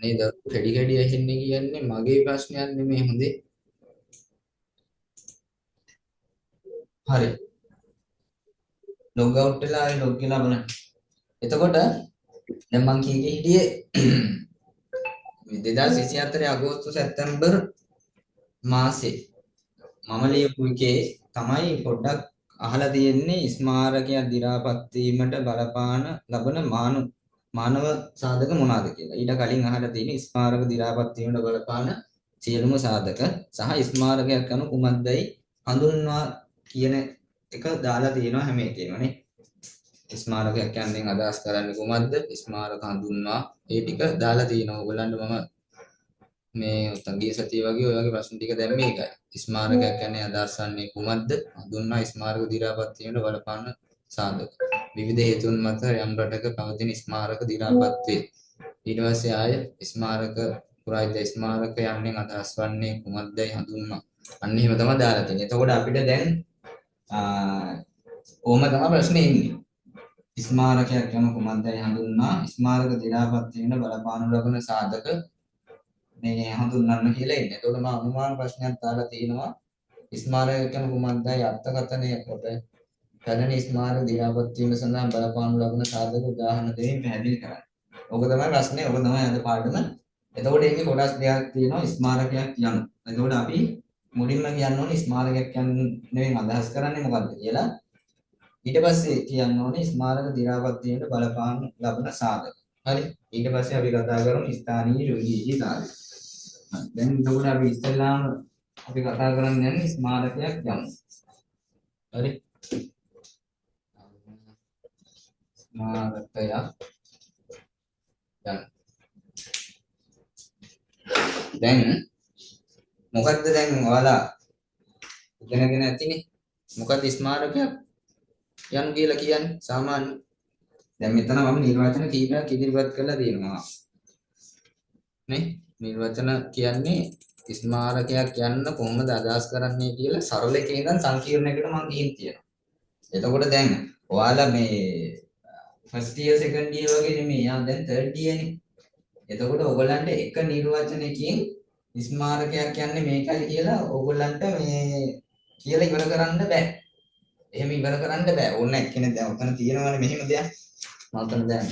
නේද? කැඩි කැඩි ඇහෙන්නේ කියන්නේ මගේ ප්‍රශ්නයක් නෙමෙයි හොඳේ. හරි. ලොග් අවුට් වෙලා ආයි ලොග් වෙලා බලන්න. එතකොට දැන් මං කීකේ හිටියේ 2024 අගෝස්තු සැප්තැම්බර් මාසේ මම ලියපු එකේ තමයි පොඩ්ඩක් අහලා තියෙන්නේ ස්මාරකයක් දි รา පත් වීමට බලපාන ලබන මානව සාධක මොනවාද කියලා. ඊට කලින් අහලා තියෙන්නේ ස්මාරක දි รา පත් වීමට බලපාන සියලුම සාධක සහ ස්මාරකයක් යනු කුමක්දයි හඳුන්වා කියන එක දාලා තියෙනවා හැම එකේම නේ. ස්මාරකයක් යන්නේ අදහස් කරන්නේ කුමක්ද? ස්මාරක හඳුන්වා ඒ ටික දාලා තියෙනවා. ඔයගලන්ට මම මේ තංගී සතිය වගේ ඔය වගේ ප්‍රශ්න ටික දැම්මේ ඒකයි. ස්මාරකයක් කියන්නේ අදහස් වන්නේ කුමක්ද? හඳුන්වා ස්මාරක දි รา පත් වීමට බලපාන සාධක. විවිධ හේතුන් මත යම් රටක පවතින ස්මාරක දි รา පත් වේ. ඊට පස්සේ ආය ස්මාරක පුරාවිද්‍ය ස්මාරක යන්නේ අදහස් වන්නේ කුමක්දයි හඳුන්වා. අන්න එහෙම තමයි දාලා තියෙන්නේ. එතකොට අපිට දැන් කොහොම තමයි ප්‍රශ්නේ ඉන්නේ. ස්මාරකයක් යන කුමක්දයි හඳුන්වා ස්මාරක දි รา පත් වීමට බලපානු ලබන සාධක මේ හඳුන්වන්න කියලා ඉන්නේ. එතකොට මම අනුමාන ප්‍රශ්නයක් දාලා තිනවා. ස්මාරකයක් යන කුමක්දයි අර්ථකථනය කොට පැරණි ස්මාරක දි รา පත් වීම සඳහා බලපානු ලබන සාධක උදාහරණ දෙමින් පැහැදිලි කරන්න. ඔක තමයි ප්‍රශ්නේ. ඔක තමයි අද පාඩම. එතකොට ඒකේ කොටස් දෙකක් තියෙනවා ස්මාරකයක් යනු. එතකොට අපි මුලින්ම කියන්න ඕනේ ස්මාරකයක් යන්නේ අදහස් කරන්නේ මොකක්ද කියලා. ඊට පස්සේ කියන්න ඕනේ ස්මාරක දි รา පත් වීමට බලපාන ලබන සාධක. හරි. ඊට පස්සේ අපි කතා කරමු ස්ථානීය රුධිරී සාධක. දැන් එතකොට අපි ඉස්සෙල්ලාම අපි කතා කරන්න යන්නේ ස්මාරකයක් යමු. හරි. ස්මාරකයක් යමු. දැන් මොකද්ද දැන් ඔයාලා ඉගෙනගෙන ඇතිනේ. මොකද්ද ස්මාරකයක් යම් කියලා කියන්නේ සාමාන්‍ය. දැන් මෙතන මම නිර්වචන කීපයක් ඉදිරිපත් කරලා තියෙනවා. නේ? නිර්වචන කියන්නේ ස්මාරකයක් යන්න කොහොමද අදහස් කරන්නේ කියලා සරල එකේ ඉඳන් සංකීර්ණයකට මම ගිහින් තියෙනවා. එතකොට දැන් ඔයාලා මේ ෆස්ට් ඉයර් සෙකන්ඩ් ඉයර් වගේ නෙමෙයි. දැන් තර්ඩ් ඉයර්නේ. එතකොට ඔයගලන්ට එක නිර්වචනයකින් ස්මාරකයක් කියන්නේ මේකයි කියලා ඔයගලන්ට මේ කියලා ඉවර කරන්න බෑ. එහෙම ඉවර කරන්න බෑ. ඕන එක්කෙනෙක් දැන් උතන තියෙනවනේ මෙහෙම දෙයක්. මම උතන දැන්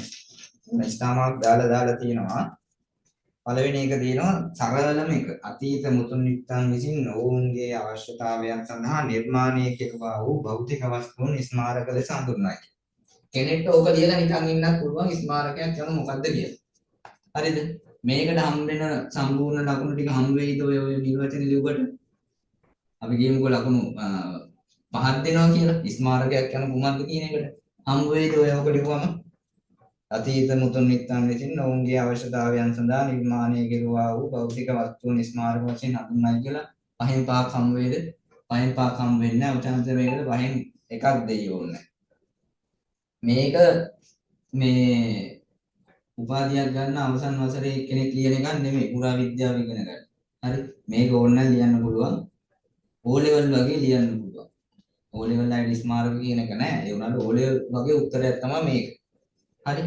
ස්ථානයක් දාලා තියෙනවා. පළවෙනි එක තියෙනවා සරලම එක. අතීත මුතුන් මිත්තන් විසින් ඔවුන්ගේ අවශ්‍යතාවයන් සඳහා නිර්මාණය කෙරුවා වූ භෞතික වස්තුන් ස්මාරක ලෙස හඳුන්වයි. කෙනෙක්ට ඕක ලියලා නිකන් ඉන්නත් පුළුවන් ස්මාරකයක් යන මොකද්ද කියලා. හරිද? මේකට හම් වෙන සම්පූර්ණ ලකුණු ටික හම් වෙයිද ඔය නිර්වචන ලියුවට? අපි කියමුකෝ ලකුණු 5ක් දෙනවා කියලා. ස්මාරකයක් යන කුමක්ද කියන එකට. හම් වෙයිද ඔය ඔක ලියුවම? අතීත මුතුන් මිත්තන් විසින් ඔවුන්ගේ අවශ්‍යතාවයන් සඳහා නිර්මාණය කෙරුවා වූ භෞතික වස්තුන් ස්මාරක වශයෙන් හඳුන්වයි කියලා 5න් 5ක් හම් වේද? 5න් 5ක් හම් වෙන්නේ නැහැ. උචාන්ත වේගල 5න් එකක් දෙයි ඕනේ. මේක මේ උපාධියක් ගන්න අවසන් වසරේ කෙනෙක් ලියන එකක් නෙමෙයි. පුරා විද්‍යාව ඉගෙන ගන්න. හරි. මේක ඕනනම් ලියන්න පුළුවන්. O level වගේ ලියන්න පුළුවන්. O level ID ස්මාරක කියන එක නෑ. ඒ උනාට O level වගේ උත්තරයක් තමයි මේක. හරි.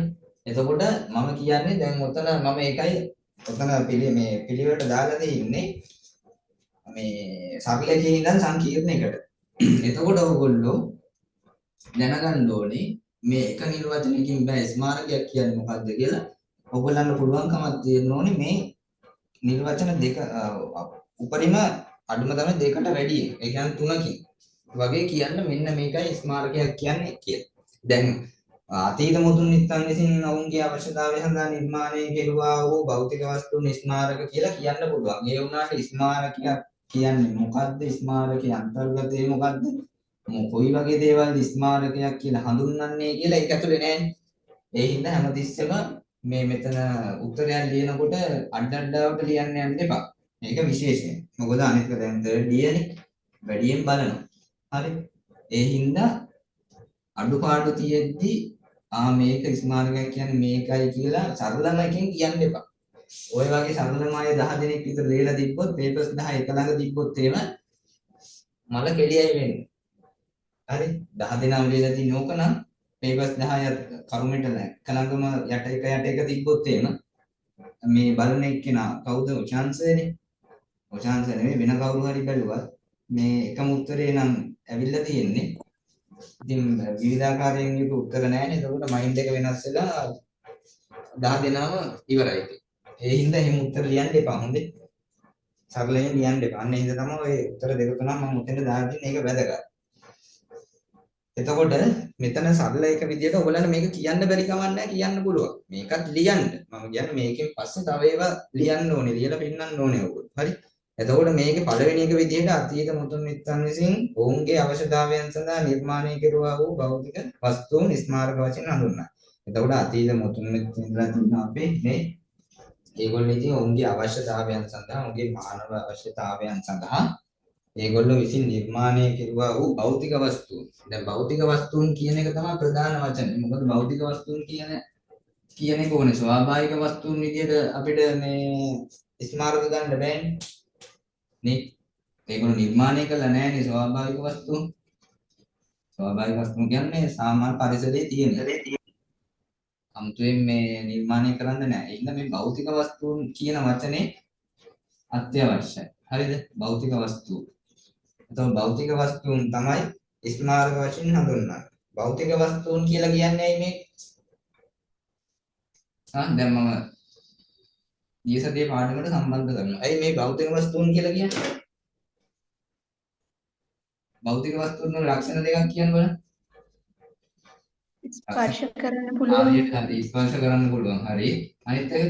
එතකොට මම කියන්නේ දැන් ඔතන මම ඒකයි ඔතන මේ පිළිවෙලට දාලා තියෙන්නේ මේ සරලකේ ඉඳන් සංකීර්ණයකට. එතකොට ඔයගොල්ලෝ දැනගන්න ඕනේ මේ එක නිර්වචනයකින් බෑ ස්මාරකයක් කියන්නේ මොකක්ද කියලා. ඔයගොල්ලන්ට පුළුවන්කමක් තියෙන්න ඕනේ මේ නිර්වචන දෙක උපරිම අඩුම තමයි දෙකට වැඩි. ඒ කියන්නේ තුනකින් වගේ කියන්න මෙන්න මේකයි ස්මාරකයක් කියන්නේ කියලා. දැන් අතීත මුතුන් මිත්තන් විසින් ඔවුන්ගේ අවශ්‍යතාවය සඳහා නිර්මාණය කෙරුවා වූ භෞතික වස්තුන් ස්මාරක කියලා කියන්න පුළුවන්. ඒ වුණාට ස්මාරකයක් කියන්නේ මොකද්ද? ස්මාරකයේ අන්තර්ගතය මොකද්ද? කොයි වගේ දේවල්ද ස්මාරකයක් කියලා හඳුන්වන්නේ කියලා ඒක ඇතුලේ නෑනේ. ඒ හින්දා හැමතිස්සෙම මේ මෙතන උත්තරයක් ලියනකොට අඩඩාවට ලියන්න යන්න එපා. මේක විශේෂයි. මොකද අනිත් එක දැන් තර්ඩ් ඉයර්නේ වැඩියෙන් බලනවා. හරි. ඒ හින්දා අඩුපාඩු තියෙද්දි මේක ස්මාරකයක් කියන්නේ මේකයි කියලා සරලම එකකින් කියන්න එපා. ඔය වගේ සරලම අය 10 දෙනෙක් විතර ලියලා තිබ්බොත් පේපර්ස් 10 එක ළඟ තිබ්බොත් එහෙම මල කෙලියයි වෙන්නේ. හරි 10 දෙනාම ලියලා තියෙන ඕක නම් පේපර්ස් 10 කරුමෙට එක ළඟම යට එක තිබ්බොත් එහෙම මේ බලන එක්කෙනා කවුද? ඔචාන්සර්නේ. ඔචාන්සර් නෙමෙයි වෙන කවුරු හරි බැලුවත් මේ එකම උත්තරේ නම් ඇවිල්ලා තියෙන්නේ. ඉතින් විවිධාකාරයෙන් යුතු උත්තර නැහැනේ. එතකොට මයින්ඩ් එක වෙනස් වෙලා 10 දෙනාම ඉවරයි ඉතින්. ඒ හින්දා එහෙම උත්තර ලියන්න එපා. හොඳේ. සරලයෙන් ලියන්න එපා. අන්න ඒ හින්දා තමයි ඔය උත්තර දෙක තුනක් මම උතෙන්ද දාලා තියෙන්නේ. ඒක වැදගත්. එතකොට මෙතන සරල එක විදිහට ඔයගලන්ට මේක කියන්න බැරි කමක් නැහැ, කියන්න පුළුවන්. මේකත් ලියන්න. මම කියන්නේ මේකෙන් පස්සේ තව ඒවා ලියන්න ඕනේ, ලියලා පෙන්නන්න ඕනේ ඔයගොල්ලෝ. හරි? එතකොට මේකේ පළවෙනි එක විදිහට අතීත මුතුන් මිත්තන් විසින් ඔවුන්ගේ අවශ්‍යතාවයන් සඳහා නිර්මාණය කෙරුවා වූ භෞතික වස්තුන් ස්මාරක වශයෙන් හඳුන්වනවා. එතකොට අතීත මුතුන් මිත්තන් ඉඳලා තියෙනවා අපේ මේ ඒගොල්ලෝ ඉතින් ඔවුන්ගේ අවශ්‍යතාවයන් සඳහා, ඔවුන්ගේ මානව අවශ්‍යතාවයන් සඳහා ඒගොල්ලෝ විසින් නිර්මාණය කෙරුවා වූ භෞතික වස්තුන්. දැන් භෞතික වස්තුන් කියන එක තමයි ප්‍රධාන වචනේ. මොකද භෞතික වස්තුන් කියන එක ඕනේ ස්වාභාවික වස්තුන් විදිහට අපිට මේ ස්මාරක ගන්න බෑනේ. නේ? ඒගොල්ලෝ නිර්මාණය කළා නෑනේ ස්වාභාවික වස්තුන්. ස්වාභාවික වස්තුන් කියන්නේ සාමාන්‍ය පරිසරයේ තියෙන. අමුතුවෙන් මේ නිර්මාණය කරන්න නෑ. ඒ හින්දා මේ භෞතික වස්තුන් කියන වචනේ අත්‍යවශ්‍යයි. හරිද? භෞතික වස්තු. එතකොට භෞතික වස්තුන් තමයි ස්මාරක වශයෙන් හඳුන්වන්නේ. භෞතික වස්තුන් කියලා කියන්නේ ඇයි මේ? දැන් මම ඊසතියේ පාඩමකට සම්බන්ධ කරනවා. ඇයි මේ භෞතික වස්තුන් කියලා කියන්නේ? භෞතික වස්තුන් වල ලක්ෂණ දෙකක් කියන්න බලන්න. ස්පර්ශ කරන්න පුළුවන්. හරි ස්පර්ශ කරන්න පුළුවන්. හරි. අනිත් එක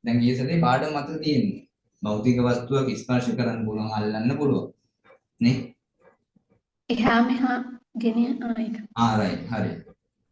දැන් ඊසතියේ පාඩම මත තියෙන්නේ. භෞතික වස්තුවක් ස්පර්ශ කරන්න පුළුවන්, අල්ලන්න පුළුවන්. නේ? එහා මෙහා ගෙන ඒක. රයිට්. හරි.